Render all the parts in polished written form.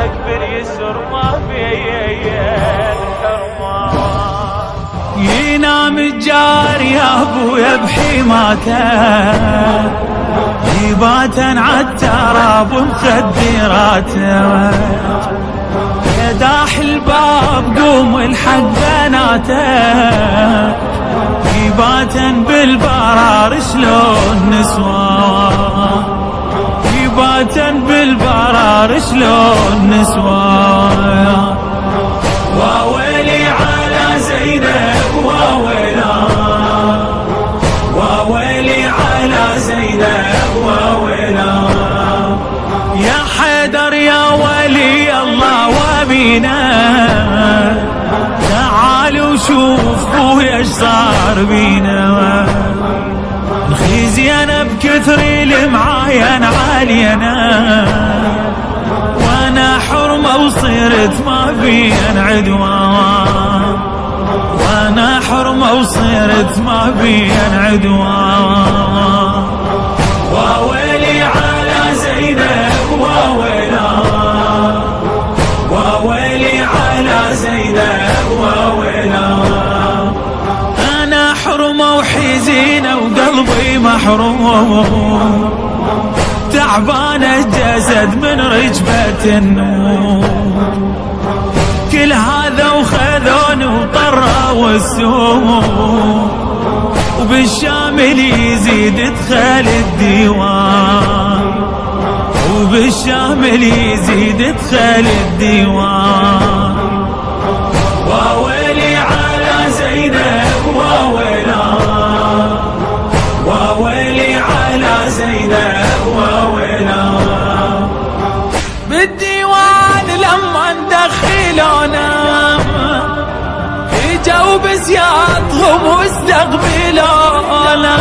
لك باليسر ما في الحرمان. ينام الجار يا ابويا بحماته، يباتا عالتراب ومخدراته، داح الباب قوم الحق بناته، يباتا بالبرار شلون نسوان، يباتا بالبرار شلون نسوان. واويلي على زينب واويلا، واويلي على زينب واويلا. يا حيدر يا ولي الله وبينا، تعال وشوف خويا ايش صار بينا. خزينا بكثر المعاين علينا، وانا حرمة وصرت ما بين عدوان، وانا حرمة وصرت ما بين عدوان. واويلي على زينب واويلا، واويلي على زينب واويلا. انا حرمة وحزينة وقلبي محروم، تعبان الجسد من رجبة النوم، كل هذا وخذوني وطروا السوم، وبالشامل يزيد ادخل الديوان، وبالشامل يزيد ادخل الديوان. واويلي على زينب واويلا، واويلي على زينب واويلا. بالديوان لما ندخلونا اجوا بسياطهم واستقبلونا،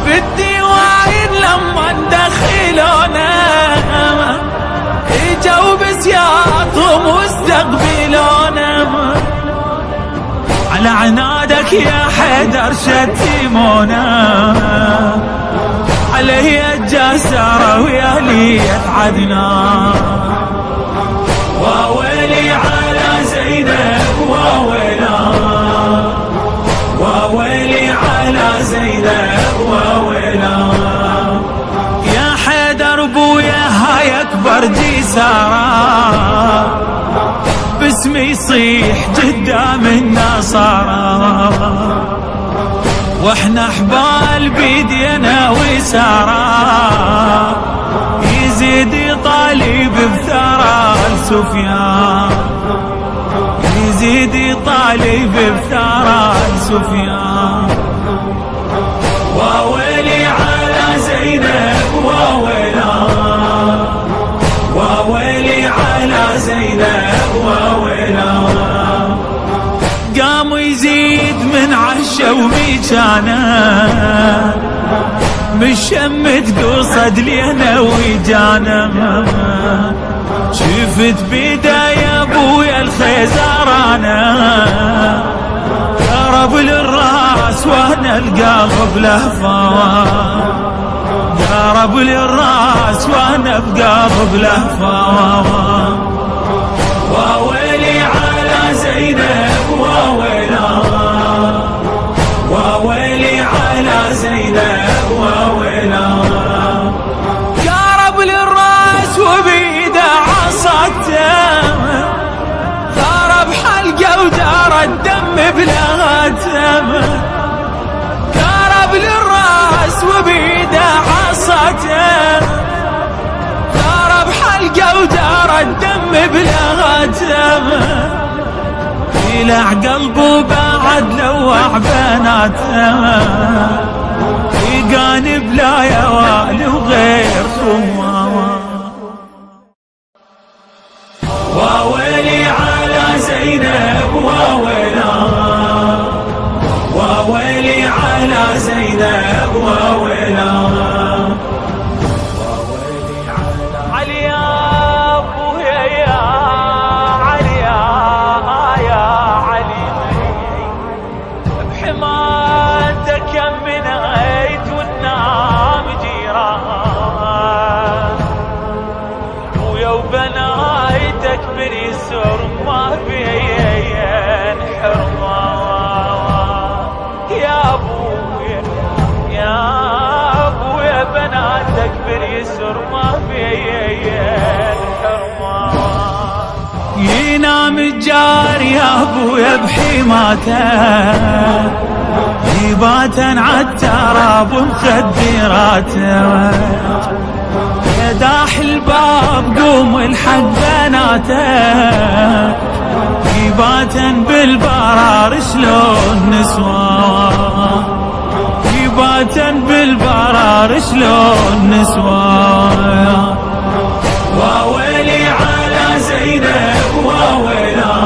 بالديوان لما ندخلونا اجوا بسياطهم واستقبلونا. على عنادك يا حيدر شتمونا، علي الجسارة ويا ليت عدنا. واويلي على زينب واويلا، واويلي على زينب واويلا. يا حيدر بويا هاي اكبر جسارة، باسمي يصيح قدام النصارى، واحنا حبال بيدينا وسارة، يزيد يطالب بثرى سفيان، يزيد يطالب بثرى سفيان. واويلي على زينب واويلا، واويلي على زينب واويلا. قام يزيد من عشا وميجانا، مشمت قصد لينا ويجانا. شفت بيدا يا ابويا الخيزرانة، قرب للراس وانا القلب لهفان، قرب للراس وانا بقلب لهفان. واويلي على زينب واويلا، واويلي على زينب واويلا. قرب للراس وبيده عصته، ضرب حلقه ودار الدم بلغته، قرب للراس وبيده عصته، ضرب حلقه ودار الدم بلغته. يلع قلبه بعد لوع بناته، يقان بلا يوالي وغير خواه. واويلي على زينب واويلا، واويلي على زينب واويلا. علي يا ابويا يا علي يا علي، بحمايتك من عيد والنام جيران. يا ابويا بناتك باليسر ما في الحرمان. ينام الجار يا ابويا بحماته، هباتا عالتراب ومخدراته، يا داح الباب قوم الحق بناته، هباتا بالبرار شلون نسوان، هباتا بالبرار شلون نسوان. وويلي على زينب وويلا،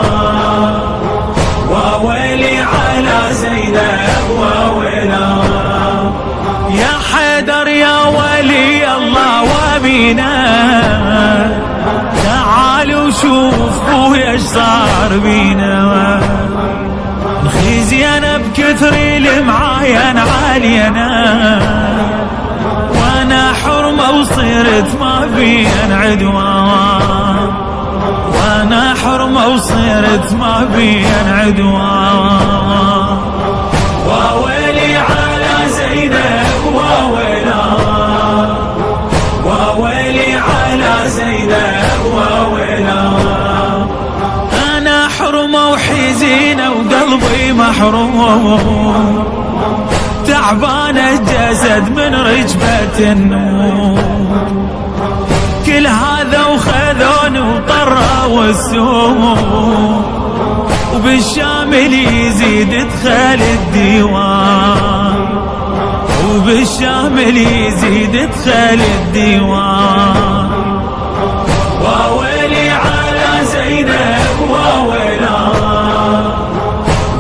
وويلي على زينب وويلا. يا حيدر يا ولي الله وامينه، تعال وشوف خويا ايش صار بينا. خزينا بكثر المعاين علينا، وانا حرمه وصرت ما بين عدوان، وانا حرمه وصرت ما بين عدوان. وويلي على زينب وويلا، وويلي على زينب وويلا. أنا حرمة وحزينة وقلبي محروم، تعبان الجسد من رجبة النوم، كل هذا وخذون وطروا السوم، وبالشامل يزيد دخل الديوان، وبالشامل يزيد دخل الديوان. وويلي على زينب وويلا،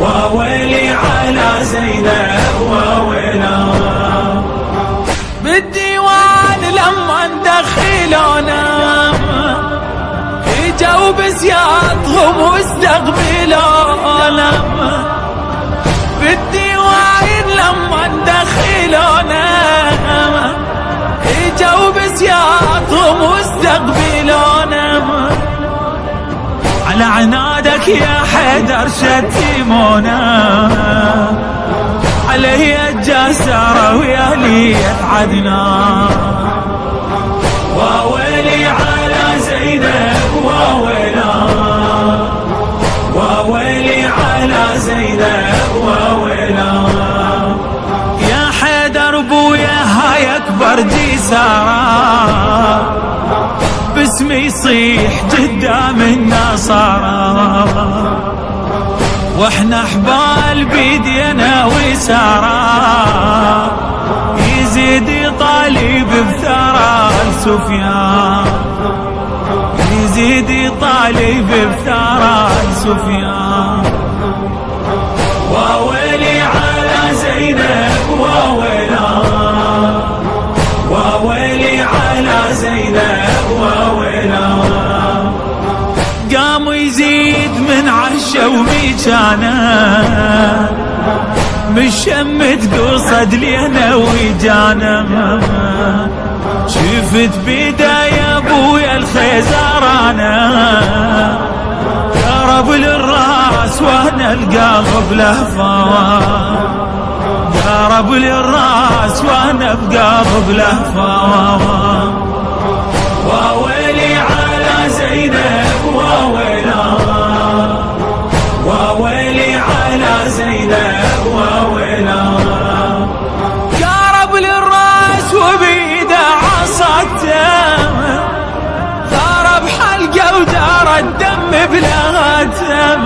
وويلي على زينب وويلا. بالديوان لما ندخلونا اجوا بسياطهم واستقبلونا، بالديوان لما ندخلونا اجوا بسياطهم واستقبلونا. على عنادك يا حيدر شتمونا، علي الجسارة ويا ليت عدنا. وويلي على زينب وويلا، وويلي على زينب وويلا. يا حيدر بويا هاي اكبر جسارة، باسمي يصيح قدام النصارى، واحنا حبال بيدينا وسارة، يزيد يطالب بثرى سفيان، يزيد يطالب بثرى سفيان. وويلي على زينب وويلا، وويلي على زينب وويلا. قام يزيد من عشا وميجانا، مشمت قصد لينا ويجانا، شفت بداية ابويا الخيزرانا، قرب للراس وانا القلب لهفان، قرب للراس وانا بقلب لهفان. وويلي على زينب وويلا، وويلي على زينب وويلا. قرب للراس وبيده عصته، ضرب حلقه ودار الدم بلغته،